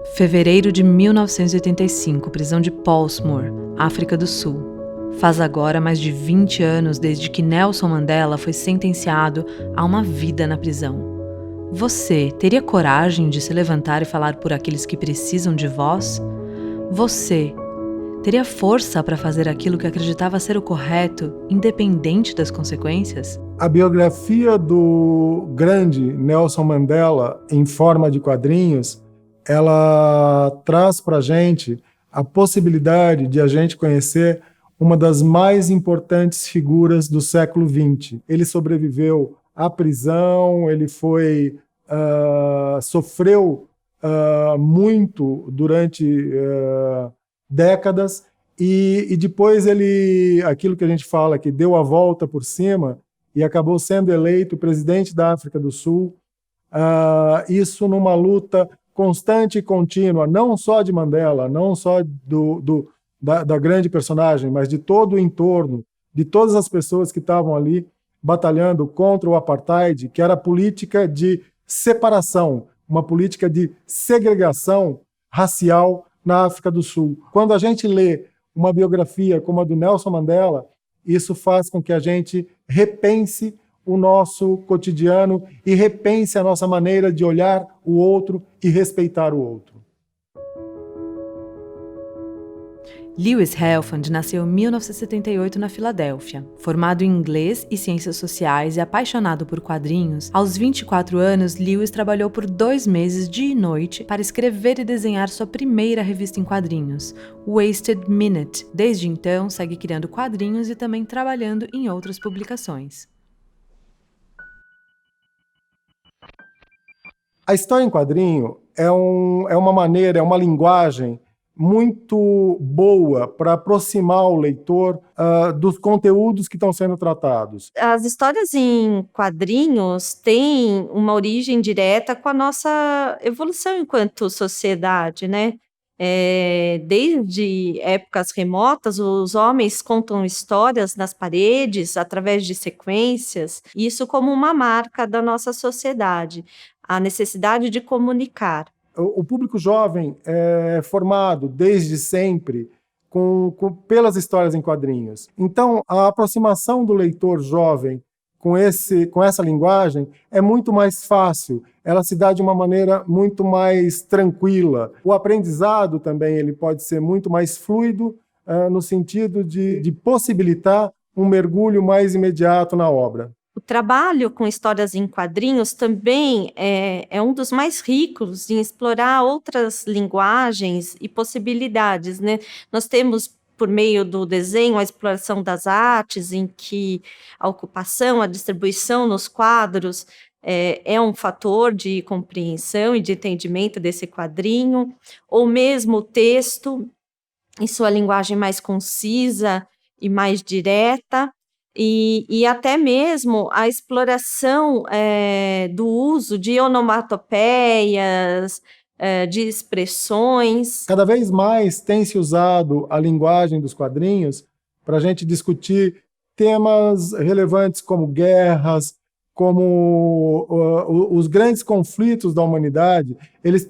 Fevereiro de 1985, prisão de Portsmouth, África do Sul. Faz agora mais de 20 anos desde que Nelson Mandela foi sentenciado a uma vida na prisão. Você teria coragem de se levantar e falar por aqueles que precisam de voz? Você teria força para fazer aquilo que acreditava ser o correto, independente das consequências? A biografia do grande Nelson Mandela, em forma de quadrinhos, ela traz para a gente a possibilidade de a gente conhecer uma das mais importantes figuras do século XX. Ele sobreviveu à prisão, ele sofreu muito durante décadas, e depois aquilo que a gente fala, que deu a volta por cima e acabou sendo eleito presidente da África do Sul, isso numa luta constante e contínua, não só de Mandela, não só da grande personagem, mas de todo o entorno, de todas as pessoas que estavam ali batalhando contra o apartheid, que era a política de separação, uma política de segregação racial na África do Sul. Quando a gente lê uma biografia como a do Nelson Mandela, isso faz com que a gente repense o nosso cotidiano e repense a nossa maneira de olhar o outro e respeitar o outro. Lewis Helfand nasceu em 1978 na Filadélfia. Formado em inglês e ciências sociais e apaixonado por quadrinhos, aos 24 anos, Lewis trabalhou por 2 meses dia e noite para escrever e desenhar sua primeira revista em quadrinhos, Wasted Minute. Desde então, segue criando quadrinhos e também trabalhando em outras publicações. A história em quadrinho é uma linguagem muito boa para aproximar o leitor dos conteúdos que estão sendo tratados. As histórias em quadrinhos têm uma origem direta com a nossa evolução enquanto sociedade, né? Desde épocas remotas, os homens contam histórias nas paredes, através de sequências, isso como uma marca da nossa sociedade, a necessidade de comunicar. O público jovem é formado desde sempre pelas histórias em quadrinhos. Então, a aproximação do leitor jovem com essa linguagem é muito mais fácil, ela se dá de uma maneira muito mais tranquila. O aprendizado também ele pode ser muito mais fluido, no sentido de possibilitar um mergulho mais imediato na obra. O trabalho com histórias em quadrinhos também é um dos mais ricos em explorar outras linguagens e possibilidades, né? Nós temos, por meio do desenho, a exploração das artes, em que a ocupação, a distribuição nos quadros é um fator de compreensão e de entendimento desse quadrinho, ou mesmo o texto, em sua linguagem mais concisa e mais direta, e até mesmo a exploração do uso de onomatopeias, de expressões. Cada vez mais tem se usado a linguagem dos quadrinhos para a gente discutir temas relevantes como guerras, como os grandes conflitos da humanidade, eles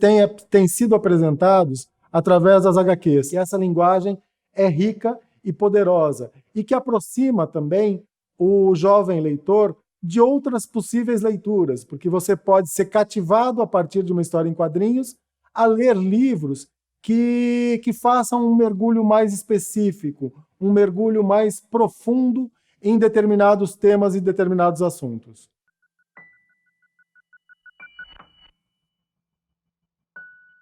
têm sido apresentados através das HQs. E essa linguagem é rica e poderosa, e que aproxima também o jovem leitor de outras possíveis leituras, porque você pode ser cativado a partir de uma história em quadrinhos a ler livros que façam um mergulho mais específico, um mergulho mais profundo em determinados temas e determinados assuntos.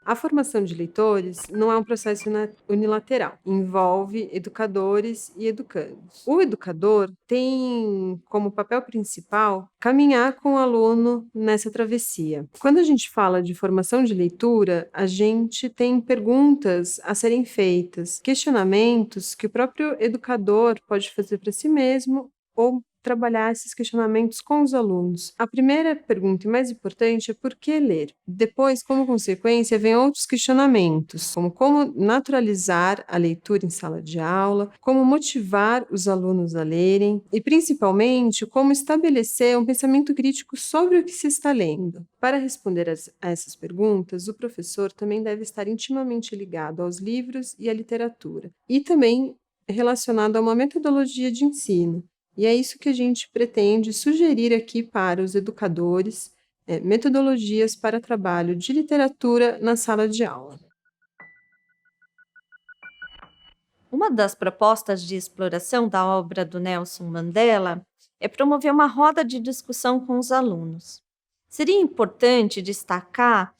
A formação de leitores não é um processo unilateral, envolve educadores e educandos. O educador tem como papel principal caminhar com o aluno nessa travessia. Quando a gente fala de formação de leitura, a gente tem perguntas a serem feitas, questionamentos que o próprio educador pode fazer para si mesmo ou trabalhar esses questionamentos com os alunos. A primeira pergunta e mais importante é por que ler? Depois, como consequência, vem outros questionamentos, como naturalizar a leitura em sala de aula, como motivar os alunos a lerem e, principalmente, como estabelecer um pensamento crítico sobre o que se está lendo. Para responder a essas perguntas, o professor também deve estar intimamente ligado aos livros e à literatura, e também relacionado a uma metodologia de ensino. E é isso que a gente pretende sugerir aqui para os educadores, metodologias para trabalho de literatura na sala de aula. Uma das propostas de exploração da obra do Nelson Mandela é promover uma roda de discussão com os alunos. Seria importante destacar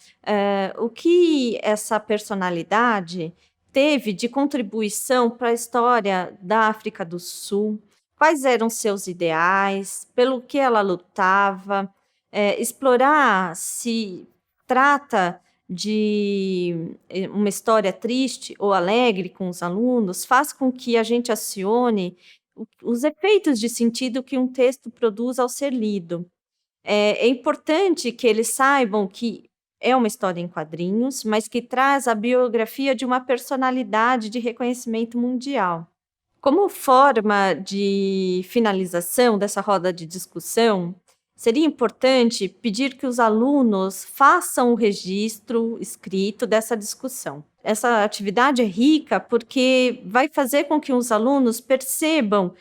o que essa personalidade teve de contribuição para a história da África do Sul, quais eram seus ideais, pelo que ela lutava, explorar se trata de uma história triste ou alegre com os alunos, faz com que a gente acione os efeitos de sentido que um texto produz ao ser lido. É importante que eles saibam que é uma história em quadrinhos, mas que traz a biografia de uma personalidade de reconhecimento mundial. Como forma de finalização dessa roda de discussão, seria importante pedir que os alunos façam o registro escrito dessa discussão. Essa atividade é rica porque vai fazer com que os alunos percebam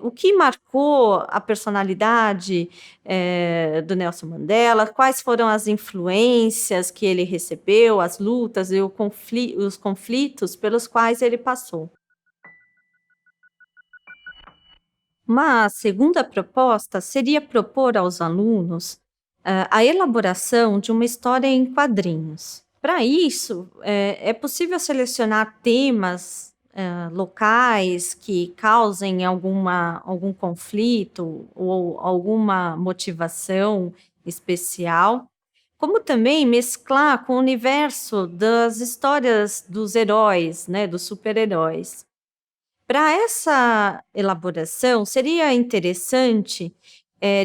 o que marcou a personalidade do Nelson Mandela, quais foram as influências que ele recebeu, as lutas e os conflitos pelos quais ele passou. Uma segunda proposta seria propor aos alunos a elaboração de uma história em quadrinhos. Para isso, é possível selecionar temas locais que causem algum conflito ou alguma motivação especial, como também mesclar com o universo das histórias dos heróis, né, dos super-heróis. Para essa elaboração, seria interessante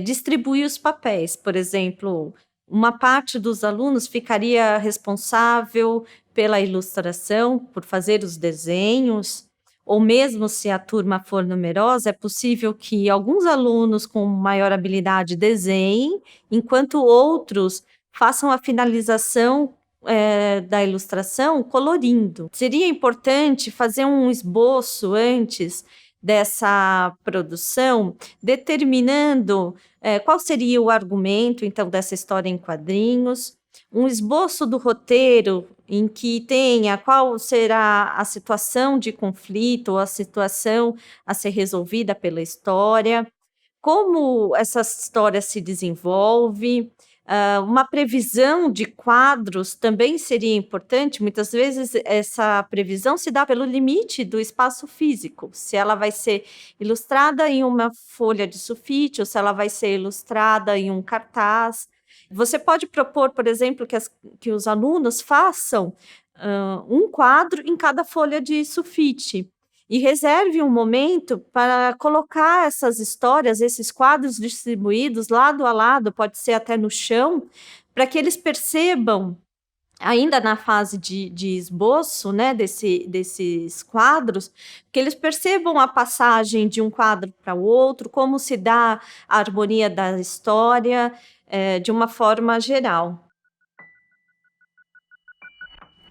distribuir os papéis. Por exemplo, uma parte dos alunos ficaria responsável pela ilustração, por fazer os desenhos, ou mesmo se a turma for numerosa, é possível que alguns alunos com maior habilidade desenhem, enquanto outros façam a finalização da ilustração colorindo. Seria importante fazer um esboço antes dessa produção, determinando qual seria o argumento, então, dessa história em quadrinhos, um esboço do roteiro em que tenha qual será a situação de conflito ou a situação a ser resolvida pela história, como essa história se desenvolve. Uma previsão de quadros também seria importante. Muitas vezes essa previsão se dá pelo limite do espaço físico, se ela vai ser ilustrada em uma folha de sulfite ou se ela vai ser ilustrada em um cartaz. Você pode propor, por exemplo, que os alunos façam um quadro em cada folha de sulfite, e reserve um momento para colocar essas histórias, esses quadros distribuídos lado a lado, pode ser até no chão, para que eles percebam, ainda na fase de esboço, né, desses quadros, que eles percebam a passagem de um quadro para o outro, como se dá a harmonia da história, de uma forma geral.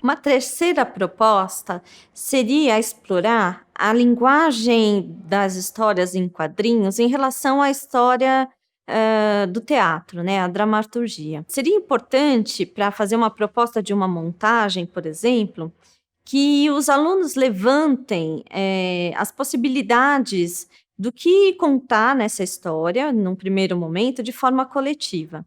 Uma terceira proposta seria explorar a linguagem das histórias em quadrinhos em relação à história do teatro, né, a dramaturgia. Seria importante, para fazer uma proposta de uma montagem, por exemplo, que os alunos levantem as possibilidades do que contar nessa história, num primeiro momento, de forma coletiva.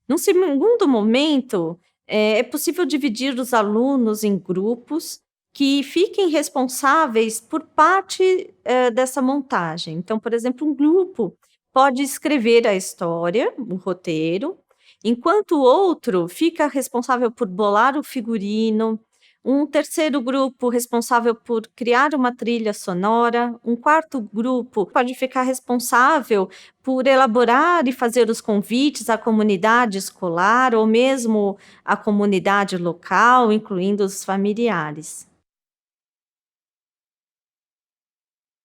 Num segundo momento, é possível dividir os alunos em grupos que fiquem responsáveis por parte dessa montagem. Então, por exemplo, um grupo pode escrever a história, o roteiro, enquanto o outro fica responsável por bolar o figurino, um terceiro grupo responsável por criar uma trilha sonora, um quarto grupo pode ficar responsável por elaborar e fazer os convites à comunidade escolar ou mesmo à comunidade local, incluindo os familiares.